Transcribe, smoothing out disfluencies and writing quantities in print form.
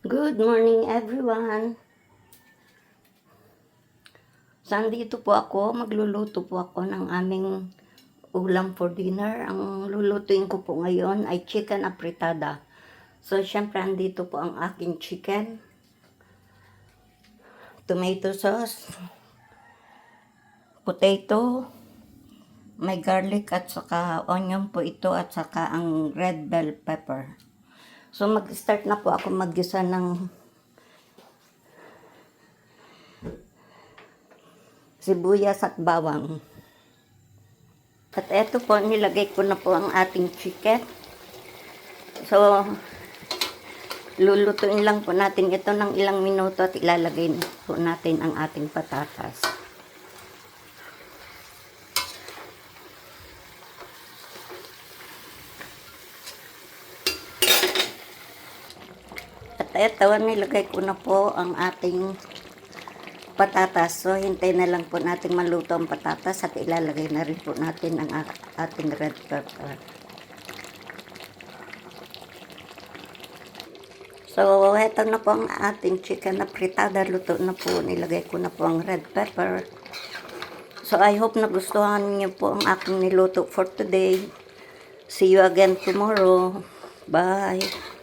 Good morning everyone. So, andito po ako, magluluto po ako ng aming ulam for dinner. Ang lulutuin ko po ngayon ay chicken apritada. So, syempre andito po ang aking chicken, tomato sauce, potato, may garlic at saka onion po ito at saka ang red bell pepper. So, mag-start na po ako maggisa ng sibuyas at bawang. At eto po, nilagay ko na po ang ating chicken. So, lulutuin lang po natin ito ng ilang minuto at ilalagay po natin ang ating patatas. At eto, nilagay ko na po ang ating patatas. So, hintay na lang po natin maluto ang patatas at ilalagay na rin po natin ang ating red pepper. So, eto na po ang ating chicken apritada. Luto na po. Nilagay ko na po ang red pepper. So, I hope nagustuhan niyo po ang aking niluto for today. See you again tomorrow. Bye!